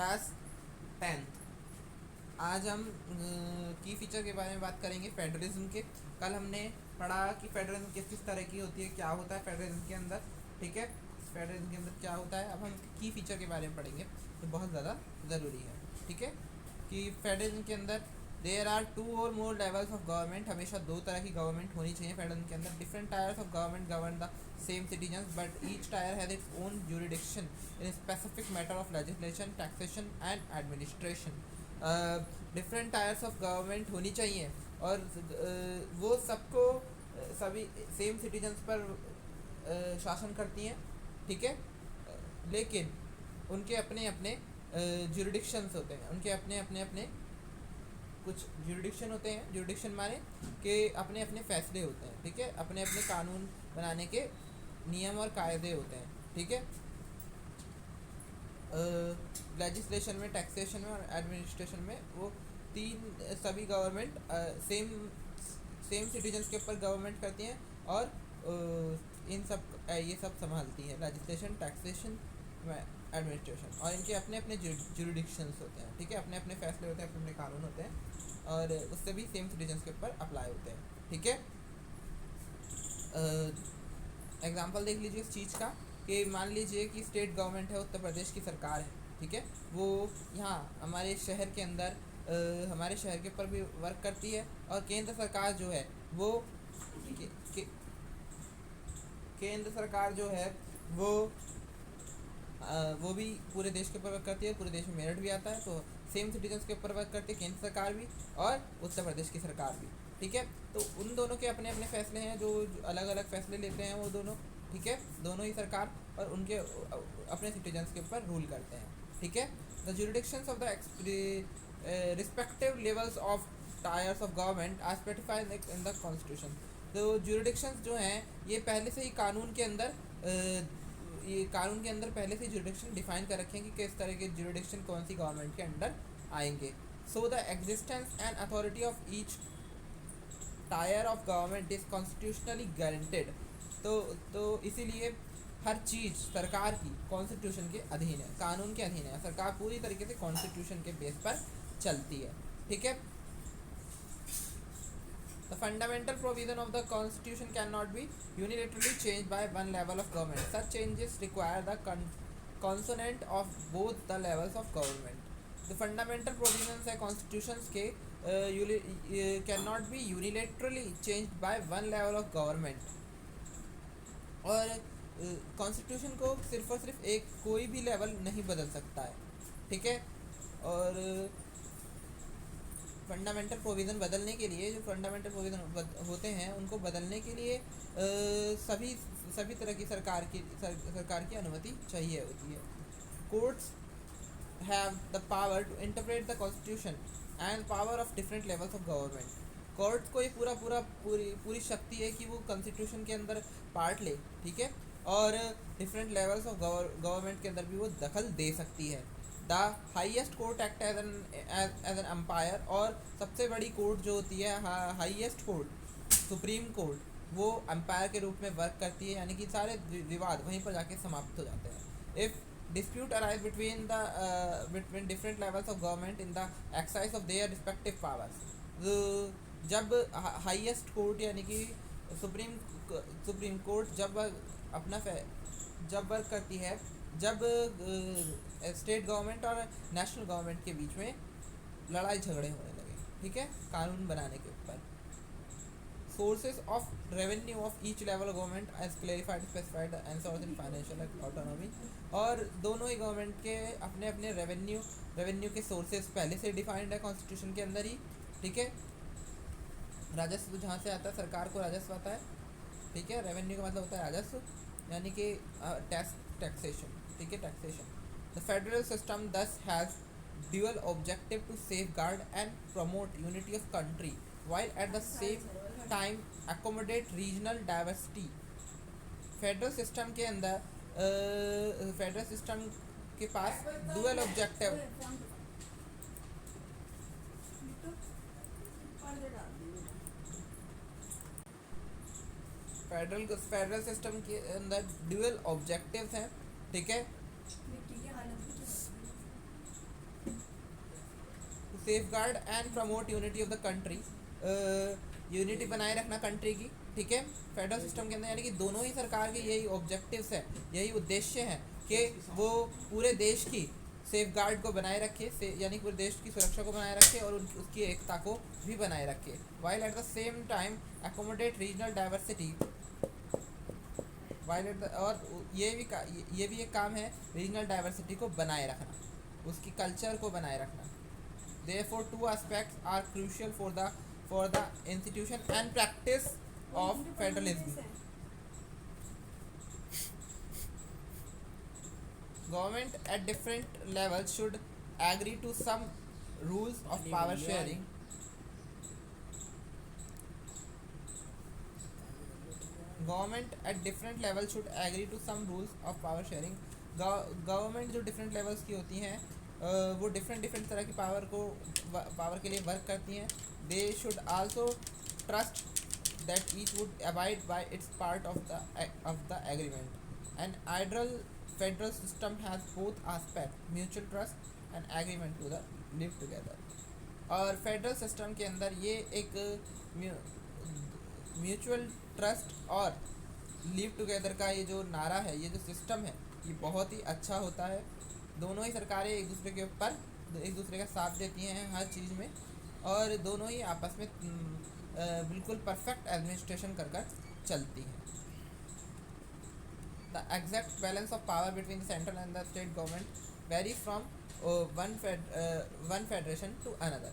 Class 10th। आज हम की फीचर के बारे में बात करेंगे फेडरलिज्म के। कल हमने पढ़ा कि फेडरलिज्म किस किस तरह की होती है, क्या होता है फेडरलिज्म के अंदर। ठीक है, फेडरलिज्म के अंदर क्या होता है। अब हम की फीचर के बारे में पढ़ेंगे, तो बहुत ज़्यादा ज़रूरी है। ठीक है, कि फेडरलिज्म के अंदर देयर आर 2 और मोर लेवल्स ऑफ गवर्नमेंट। हमेशा 2 तरह की गवर्नमेंट होनी चाहिए फेडरलिज्म के अंदर। Different tyres of government govern the same citizens but each tyre has its own jurisdiction in specific matter of legislation, taxation and administration. Different tyres of government होनी चाहिए और वो सबको सभी सेम सिटीजन्स पर शासन करती हैं। ठीक है, लेकिन उनके अपने अपने जुरिडिक्शंस होते हैं, उनके अपने अपने कुछ जुरिडिक्शन होते हैं। जुरिडिक्शन माने कि अपने अपने फैसले होते हैं। ठीक है, अपने अपने कानून बनाने के नियम और कायदे होते हैं। ठीक है, लेजिस्लेशन में, टैक्सेशन में और एडमिनिस्ट्रेशन में वो तीन सभी गवर्नमेंट सेम सिटीजन्स के ऊपर गवर्नमेंट करती हैं और इन सब ये सब संभालती हैं, लेजिस्लेशन, टैक्सेशन, एडमिनिस्ट्रेशन। और इनके अपने अपने जुरिडिक्शंस होते हैं। ठीक है, अपने अपने फैसले होते हैं, अपने अपने कानून होते हैं और उससे भी सेम सिटीजन्स के ऊपर अप्लाई होते हैं। ठीक है, एग्जाम्पल देख लीजिए इस चीज़ का कि मान लीजिए कि स्टेट गवर्नमेंट है, उत्तर प्रदेश की सरकार है। ठीक है, वो यहाँ हमारे शहर के अंदर हमारे शहर के ऊपर भी वर्क करती है और केंद्र सरकार जो है वो केंद्र सरकार जो है वो भी पूरे देश के ऊपर वर्क करती है। पूरे देश में मेरिट भी आता है, तो सेम सिटीजन्स के ऊपर वर्क करती है केंद्र सरकार भी और उत्तर प्रदेश की सरकार भी। ठीक है, तो उन दोनों के अपने अपने फैसले हैं, जो अलग अलग फैसले लेते हैं वो दोनों। ठीक है, दोनों ही सरकार और उनके अपने सिटीजन्स के ऊपर रूल करते हैं। ठीक है, the jurisdictions of the respective levels of tiers of government are specified in the constitution. तो जुरिडिक्शंस जो हैं ये पहले से ही कानून के अंदर पहले से जुरिडिक्शन डिफाइन कर रखे हैं कि किस तरह के जुरिडिक्शन कौन सी गवर्नमेंट के अंडर आएंगे। So the existence and authority of each tyre of government is constitutionally guaranteed. तो इसीलिए हर चीज़ सरकार की कॉन्स्टिट्यूशन के अधीन है, कानून के अधीन है। सरकार पूरी तरीके से कॉन्स्टिट्यूशन के बेस पर चलती है। ठीक है, the fundamental provision of the constitution cannot be unilaterally changed by one level of government. Such changes require the consonant of both the levels of government. The fundamental provisions है constitutions के cannot be unilaterally changed by one level of government. और constitution को सिर्फ और सिर्फ एक कोई भी लेवल नहीं बदल सकता है। ठीक है, और फंडामेंटल प्रोविज़न बदलने के लिए, जो फंडामेंटल प्रोविज़न होते हैं उनको बदलने के लिए सभी तरह की सरकार की अनुमति चाहिए होती है। Courts have the power to interpret the constitution and power of different levels of government. Courts को ये पूरी शक्ति है कि वो कॉन्स्टिट्यूशन के अंदर पार्ट ले। ठीक है, और डिफरेंट लेवल्स ऑफ गवर्नमेंट के अंदर भी वो दखल दे सकती है। The highest court act as an umpire. और सबसे बड़ी कोर्ट जो होती है, हाईएस्ट कोर्ट, सुप्रीम कोर्ट, वो एम्पायर के रूप में वर्क करती है, यानी कि सारे विवाद वहीं पर जाके समाप्त हो जाते हैं। If dispute arise between different levels of government in the exercise of their respective powers। जब हाईएस्ट कोर्ट यानी कि सुप्रीम कोर्ट जब वर्क करती है, जब स्टेट गवर्नमेंट और नेशनल गवर्नमेंट के बीच में लड़ाई झगड़े होने लगे। ठीक है, कानून बनाने के ऊपर। Sources of revenue of each level of government as clarified specified and source in financial autonomy. और दोनों ही गवर्नमेंट के अपने अपने रेवेन्यू के सोर्सेज पहले से डिफाइंड है कॉन्स्टिट्यूशन के अंदर ही। ठीक है, राजस्व जहाँ से आता है, सरकार को राजस्व आता है। ठीक है, रेवेन्यू का मतलब होता है राजस्व, यानी कि टैक्सेशन। ठीक है, taxation. The federal system thus has dual objective to safeguard and promote unity of country while at the same time accommodate regional diversity। Federal system के अंदर फेडरल सिस्टम के पास डुअल ऑब्जेक्टिव फेडरल सिस्टम के अंदर dual objectives हैं। ठीक है, safeguard and promote unity of the country, unity बनाए रखना कंट्री की, ठीक है। फेडरल सिस्टम के अंदर यानी कि दोनों ही सरकार के यही ऑब्जेक्टिव्स है, यही उद्देश्य हैं कि वो पूरे देश की सेफ गार्ड को बनाए रखे, यानी पूरे देश की सुरक्षा को बनाए रखे और उसकी एकता को भी बनाए रखे, while at the same time accommodate regional diversity, और ये भी एक काम है रीजनल डाइवर्सिटी को बनाए रखना, उसकी कल्चर को बनाए रखना। Therefore, two aspects are crucial for the institution and practice of federalism. Government at different levels should agree to some rules of power sharing. Government at different levels should agree to some rules of power sharing. Government जो different levels की होती हैं वो different तरह की power के लिए work करती हैं। They should also trust that each would abide by its part of the agreement. An ideal federal system has both aspect, mutual trust and agreement to the live together. और federal system के अंदर ये एक mutual trust और live together का ये जो नारा है, ये जो सिस्टम है, ये बहुत ही अच्छा होता है। दोनों ही सरकारें एक दूसरे के ऊपर एक दूसरे का साथ देती हैं हर चीज़ में, और दोनों ही आपस में बिल्कुल परफेक्ट एडमिनिस्ट्रेशन कर चलती हैं। The exact balance of power between the central and the state government vary from one federation to another.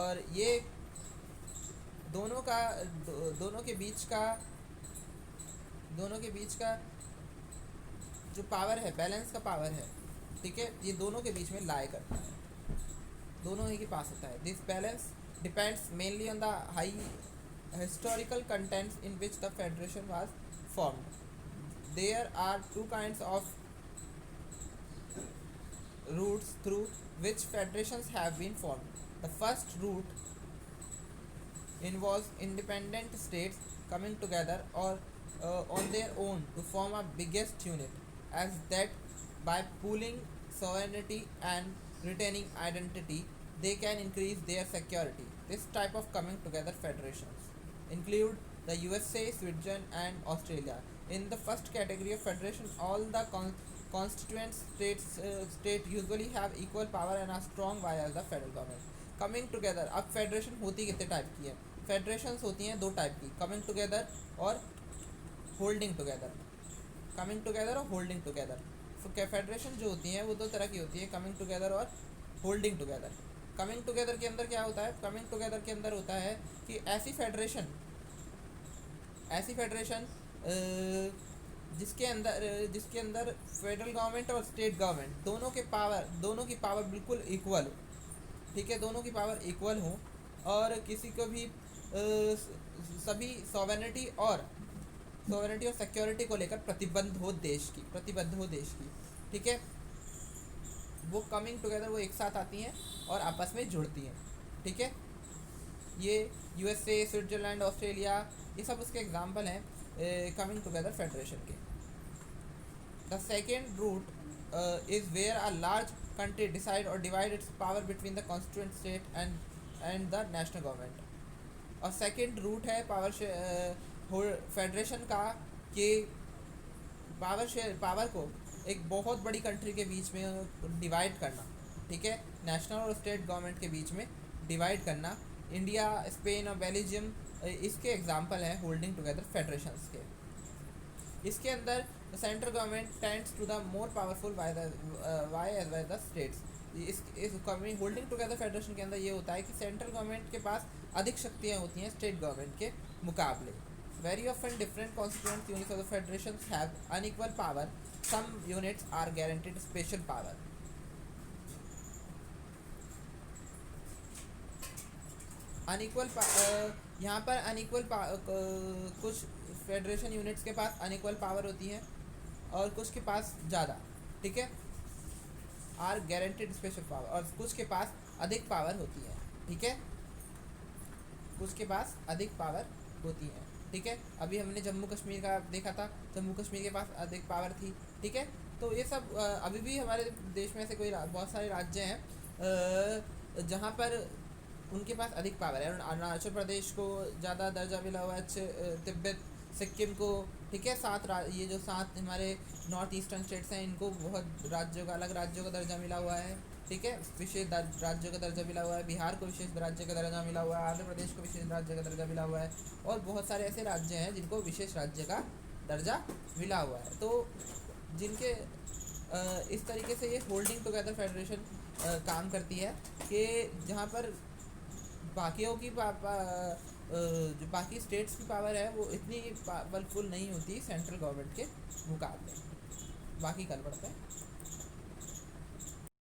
और ये दोनों के बीच का जो पावर है, बैलेंस का पावर है, ठीक है, ये दोनों के बीच में लाई करता है, दोनों ही के पास होता है। This balance depends mainly on the high historical contents in which the federation was formed. There are two kinds of routes through which federations have been formed. The first route involves independent states coming together or on their own to form a biggest unit, as that by pooling sovereignty and retaining identity they can increase their security. This type of coming together federations include the USA, Switzerland and Australia. In the first category of federation, all the constituent state usually have equal power and are strong via the federal government. Coming together, अब federation होती कितने type की है? Federations होती हैं दो type की, coming together और होल्डिंग टुगेदर। कमिंग टुगेदर और होल्डिंग टुगेदर। फेडरेशन जो होती हैं वो दो तरह की होती है, कमिंग टुगेदर और होल्डिंग टुगेदर। कमिंग टुगेदर के अंदर क्या होता है? कमिंग टुगेदर के अंदर होता है कि ऐसी फेडरेशन जिसके अंदर फेडरल गवर्नमेंट और स्टेट गवर्नमेंट दोनों की पावर बिल्कुल इक्वल हो, ठीक है, दोनों की पावर इक्वल हो और किसी को भी सभी सॉवरेनिटी और सिक्योरिटी को लेकर प्रतिबद्ध हो देश की, ठीक है, वो कमिंग टुगेदर वो एक साथ आती हैं और आपस में जुड़ती हैं, ठीक है। ये यूएसए, स्विट्जरलैंड, ऑस्ट्रेलिया, ये सब उसके एग्जाम्पल हैं कमिंग टुगेदर फेडरेशन के। The second route is where a large country decide or divide its power between the constituent state and the national government। और सेकेंड रूट है फेडरेशन का कि power को एक बहुत बड़ी कंट्री के बीच में डिवाइड करना, ठीक है, नेशनल और स्टेट गवर्नमेंट के बीच में डिवाइड करना। इंडिया, स्पेन और बेल्जियम इसके एग्जांपल हैं होल्डिंग टुगेदर फेडरेशंस के। इसके अंदर central government tends to the more powerful by as by the states. इस होल्डिंग टुगेदर फेडरेशन के अंदर ये होता है कि सेंट्रल गवर्नमेंट के पास अधिक शक्तियाँ होती हैं स्टेट गवर्नमेंट के मुकाबले। Very often different constituent units of the federation have unequal power, some units are guaranteed special power. Unequal यहाँ पर अनइक्वल कुछ फेडरेशन यूनिट्स के पास अनइक्वल पावर होती है और कुछ के पास ज़्यादा, ठीक है, आर गारंटीड स्पेशल पावर, और कुछ के पास अधिक पावर होती है, ठीक है, कुछ के पास अधिक पावर होती है, ठीक है। अभी हमने जम्मू कश्मीर का देखा था, जम्मू कश्मीर के पास अधिक पावर थी, ठीक है। तो ये सब अभी भी हमारे देश में ऐसे बहुत सारे राज्य हैं जहाँ पर उनके पास अधिक पावर है। अरुणाचल प्रदेश को ज़्यादा दर्जा मिला हुआ है, तिब्बत, सिक्किम को, ठीक है, ये जो 7 हमारे नॉर्थ ईस्टर्न स्टेट्स हैं इनको बहुत राज्यों का, अलग राज्यों का दर्जा मिला हुआ है, ठीक है, विशेष राज्यों का दर्जा मिला हुआ है। बिहार को विशेष राज्य का दर्जा मिला हुआ है, आंध्र प्रदेश को विशेष राज्य का दर्जा मिला हुआ है, और बहुत सारे ऐसे राज्य हैं जिनको विशेष राज्य का दर्जा मिला हुआ है। तो जिनके इस तरीके से ये होल्डिंग टुगेदर फेडरेशन काम करती है कि जहाँ पर बाकियों की जो बाकी स्टेट्स की पावर है वो इतनी पावरफुल नहीं होती सेंट्रल गवर्नमेंट के मुकाबले। बाकी कल पढ़ते हैं।